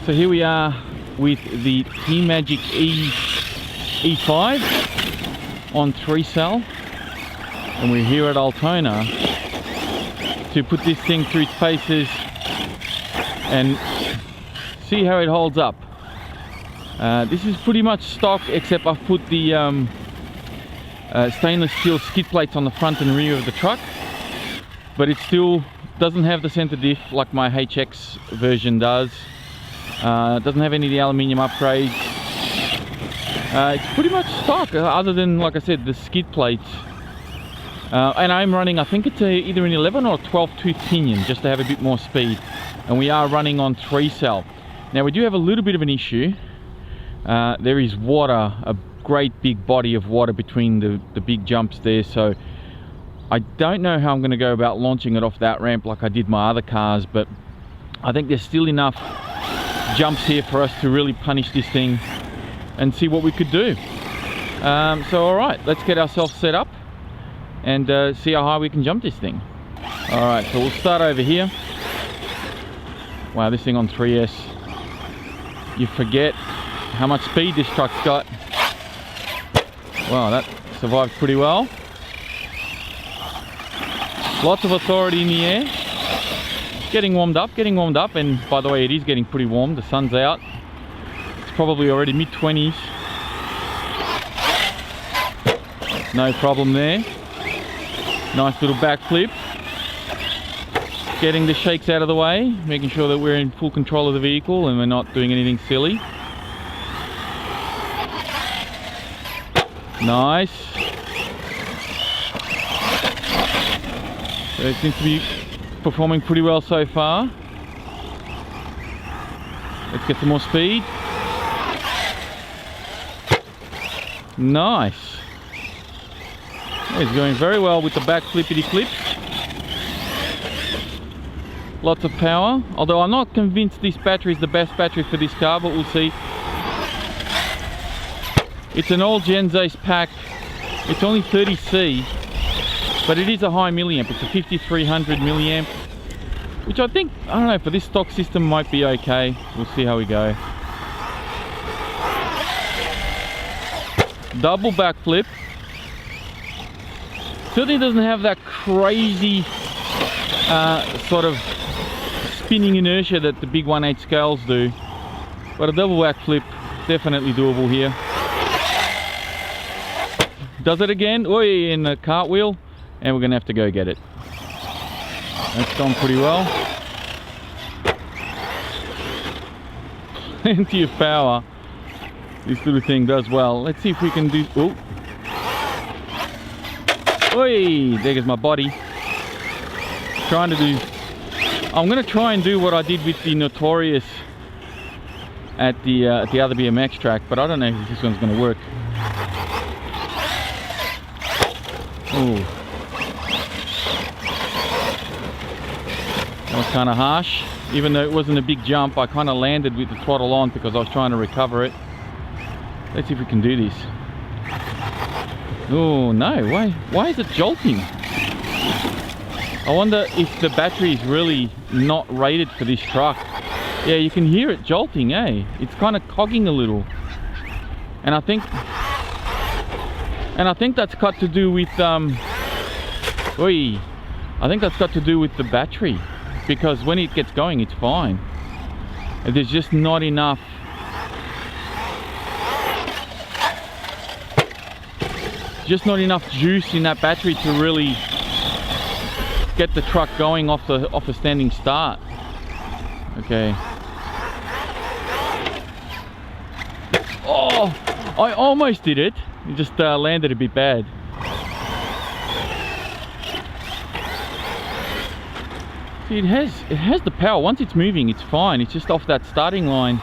So here we are with the Magic E5 on 3-cell, and we're here at Altona to put this thing through its paces and see how it holds up. This is pretty much stock, except I've put the stainless steel skid plates on the front and rear of the truck, but it still doesn't have the center diff like my HX version does. Doesn't have any of the aluminium upgrades. It's pretty much stock, other than, like I said, the skid plates. And I'm running, I think it's either an 11 or 12 tooth pinion, just to have a bit more speed. And we are running on 3-cell. Now we do have a little bit of an issue. There is water, a great big body of water between the big jumps there, so I don't know how I'm going to go about launching it off that ramp like I did my other cars, but I think there's still enough jumps here for us to really punish this thing and see what we could do. So alright, let's get ourselves set up and see how high we can jump this thing. Alright, so we'll start over here. Wow, this thing on 3S, you forget how much speed this truck's got. Wow, that survived pretty well. Lots of authority in the air. Getting warmed up, and by the way, it is getting pretty warm. The sun's out. It's probably already mid-20s. No problem there. Nice little backflip. Getting the shakes out of the way, making sure that we're in full control of the vehicle and we're not doing anything silly. Nice. So it seems to be performing pretty well so far. Let's get some more speed. Nice. It's going very well with the back flippity flips. Lots of power, although I'm not convinced this battery is the best battery for this car, but we'll see. It's an all Genzace pack. It's only 30C, but it is a high milliamp. It's a 5300 milliamp, which I think, I don't know, for this stock system might be okay. We'll see how we go. Double backflip. Certainly doesn't have that crazy sort of spinning inertia that the big 1/8 scales do, but a double backflip definitely doable here. Does it again, oi, in the cartwheel, and we're gonna have to go get it. That's gone pretty well. Plenty of power. This little thing does well. Let's see if we can do, oh. Oi, there goes my body. Trying to do, I'm gonna try and do what I did with the Notorious at the other BMX track, but I don't know if this one's gonna work. Ooh. That was kind of harsh. Even though it wasn't a big jump, I kind of landed with the throttle on because I was trying to recover it. Let's see if we can do this. Oh no, why is it jolting? I wonder if the battery is really not rated for this truck. Yeah, you can hear it jolting, eh? It's kind of cogging a little. And I think that's got to do with I think that's got to do with the battery, because when it gets going it's fine. There's just not enough juice in that battery to really get the truck going off a standing start. Okay. Oh, I almost did it. It just landed a bit bad. See, it has the power. Once it's moving, it's fine. It's just off that starting line.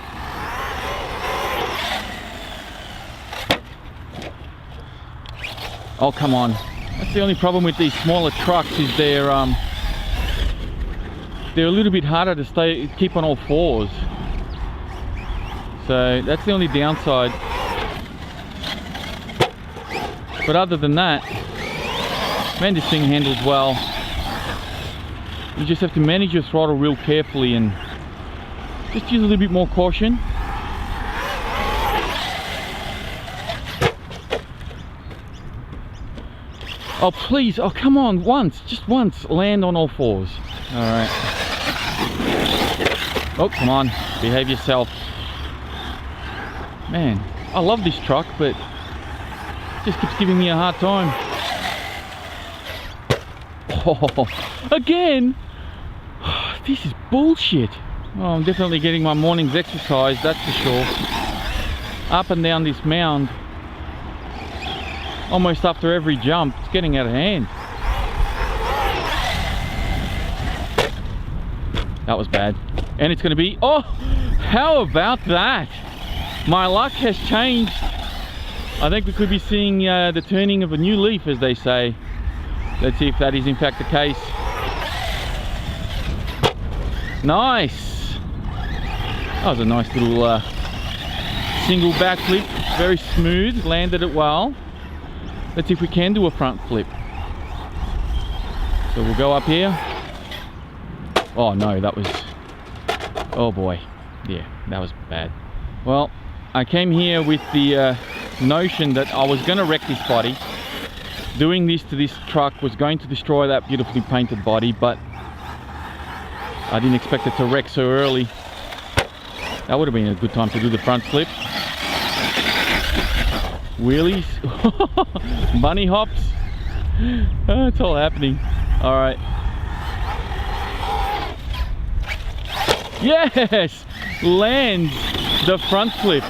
Oh, come on. That's the only problem with these smaller trucks, is they're a little bit harder to keep on all fours. So that's the only downside. But other than that, man, this thing handles well. You just have to manage your throttle real carefully and Just use a little bit more caution. Oh please, oh come on, once, just once, land on all fours. Alright. Oh, come on, behave yourself. Man, I love this truck, but it just keeps giving me a hard time. Oh, again? This is bullshit. Oh, I'm definitely getting my morning's exercise, that's for sure. Up and down this mound. Almost after every jump, it's getting out of hand. That was bad. And it's going to be, oh, how about that? My luck has changed. I think we could be seeing the turning of a new leaf, as they say. Let's see if that is in fact the case. Nice. That was a nice little single backflip, very smooth, landed it well. Let's see if we can do a front flip. So we'll go up here. Oh no, that was, oh boy, yeah, that was bad. Well, I came here with the notion that I was going to wreck this body. Doing this to this truck was going to destroy that beautifully painted body, but I didn't expect it to wreck so early. That would have been a good time to do the front flip. Wheelies. Bunny hops. Oh, it's all happening. All right. Yes! Lands the front flip,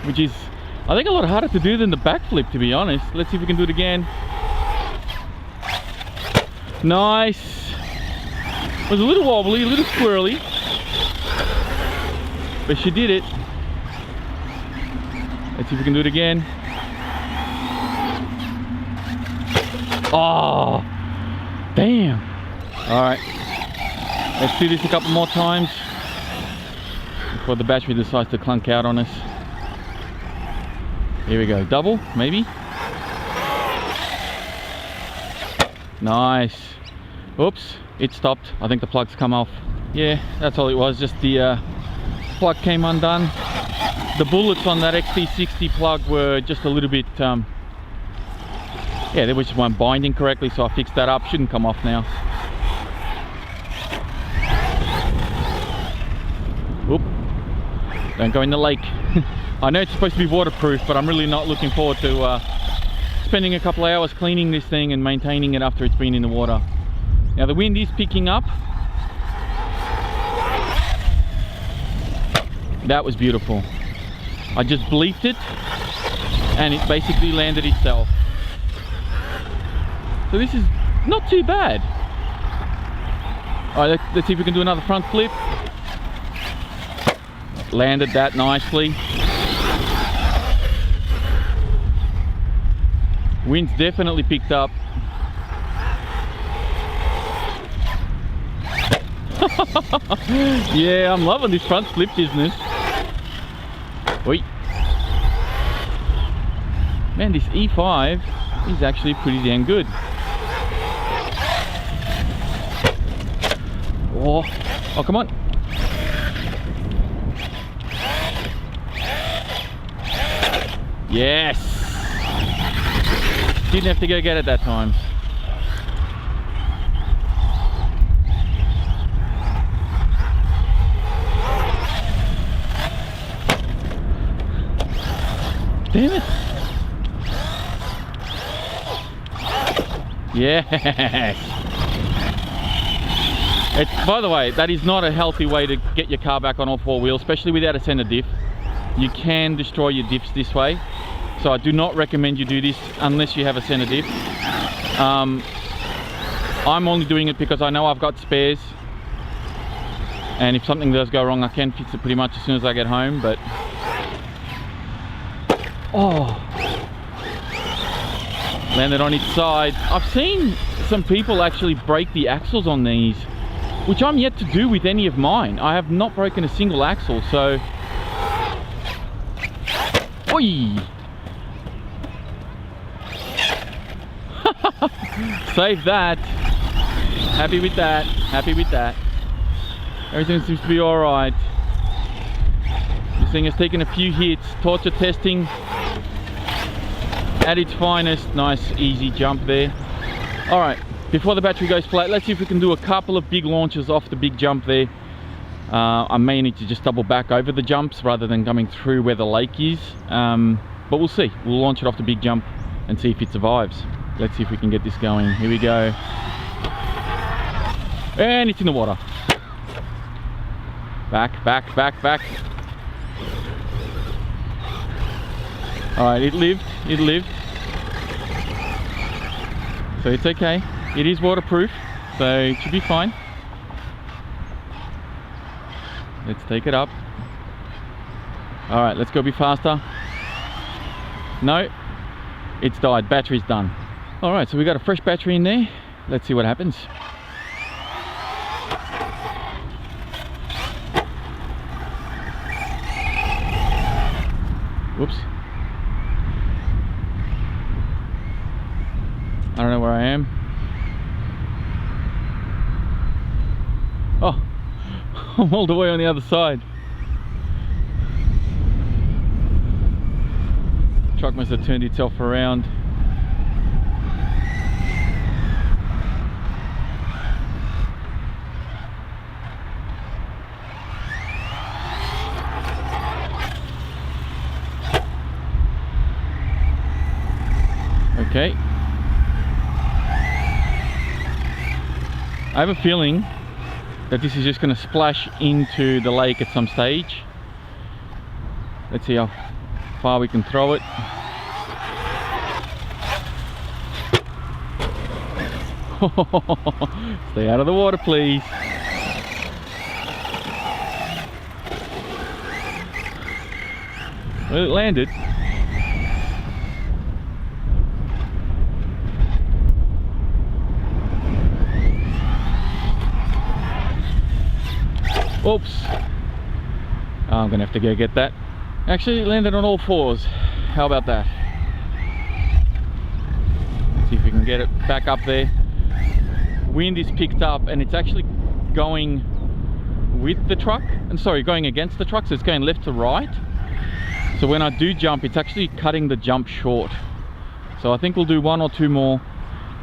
which is, I think, a lot harder to do than the back flip, to be honest. Let's see if we can do it again. Nice. It was a little wobbly, a little squirrely, but she did it. Let's see if we can do it again. Oh, damn. All right, let's do this a couple more times before the battery decides to clunk out on us. Here we go, double, maybe. Nice. Oops, it stopped. I think the plug's come off. Yeah, that's all it was, just the plug came undone. The bullets on that XT60 plug were just a little bit, yeah, there was just one binding correctly, so I fixed that up. Shouldn't come off now. Oop, don't go in the lake. I know it's supposed to be waterproof, but I'm really not looking forward to spending a couple of hours cleaning this thing and maintaining it after it's been in the water. Now the wind is picking up. That was beautiful. I just bleeped it and it basically landed itself. So this is not too bad. All right, let's see if we can do another front flip. Landed that nicely. Wind's definitely picked up. Yeah, I'm loving this front flip business. Oi. Man, this E5 is actually pretty damn good. Oh, oh, come on. Yes. Didn't have to go get it that time. Damn it. Yes. It's, by the way, that is not a healthy way to get your car back on all four wheels, especially without a center diff. You can destroy your diffs this way. So I do not recommend you do this unless you have a center diff. I'm only doing it because I know I've got spares. And if something does go wrong, I can fix it pretty much as soon as I get home, but... Oh, landed on its side. I've seen some people actually break the axles on these, which I'm yet to do with any of mine. I have not broken a single axle, so... Oi! Save that. Happy with that. Happy with that. Everything seems to be all right. This thing has taken a few hits. Torture testing at its finest. Nice easy jump there. All right, before the battery goes flat, let's see if we can do a couple of big launches off the big jump there. I may need to just double back over the jumps rather than coming through where the lake is, but we'll see. We'll launch it off the big jump and see if it survives. Let's see if we can get this going. Here we go. And it's in the water. Back, back, back, back. All right, it lived, so it's okay. It is waterproof, so it should be fine. Let's take it up. All right, let's go a bit faster. No, it's died, battery's done. All right, so we got a fresh battery in there. Let's see what happens. Whoops. I don't know where I am. Oh, I'm all the way on the other side. The truck must have turned itself around. Okay. I have a feeling that this is just going to splash into the lake at some stage. Let's see how far we can throw it. Stay out of the water, please. Well, it landed. Oops. Oh, I'm gonna have to go get that. Actually, it landed on all fours. How about that? Let's see if we can get it back up there. Wind is picked up and it's actually going with the truck. And sorry, going against the truck, so it's going left to right. So when I do jump, it's actually cutting the jump short. So I think we'll do one or two more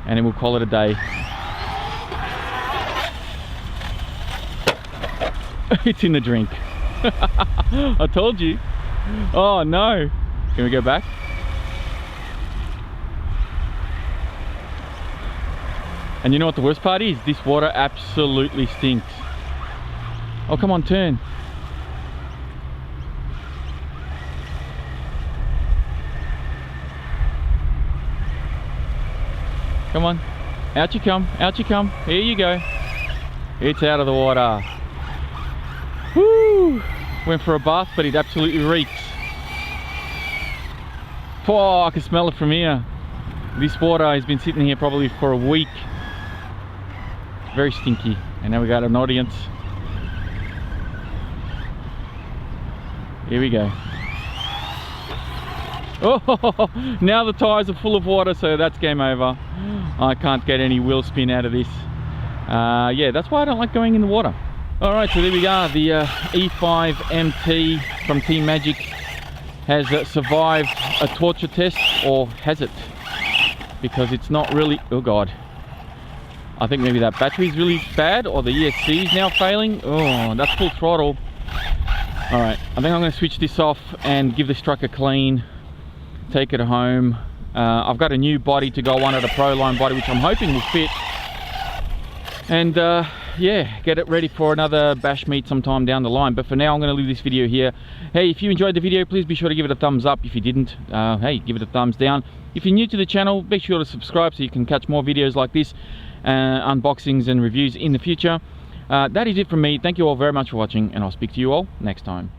and then we'll call it a day. It's in the drink. I told you. Oh no. Can we go back? And you know what the worst part is? This water absolutely stinks. Oh, come on, turn. Come on. Out you come. Out you come. Here you go. It's out of the water. Woo! Went for a bath, but it absolutely reeks. Oh, I can smell it from here. This water has been sitting here probably for a week. Very stinky. And now we got an audience. Here we go. Oh, now the tires are full of water, so that's game over. I can't get any wheel spin out of this. Yeah, that's why I don't like going in the water. Alright, so there we are. The E5 MT from Team Magic has survived a torture test, or has it? Because it's not really... Oh god. I think maybe that battery is really bad, or the ESC is now failing. Oh, that's full throttle. Alright, I think I'm going to switch this off and give this truck a clean. Take it home. I've got a new body to go on at a Pro Line body, which I'm hoping will fit. And yeah, get it ready for another bash meet sometime down the line. But for now, I'm going to leave this video here. Hey, if you enjoyed the video, please be sure to give it a thumbs up. If you didn't, hey, give it a thumbs down. If you're new to the channel, be sure to subscribe so you can catch more videos like this, unboxings and reviews in the future. That is it from me. Thank you all very much for watching, and I'll speak to you all next time.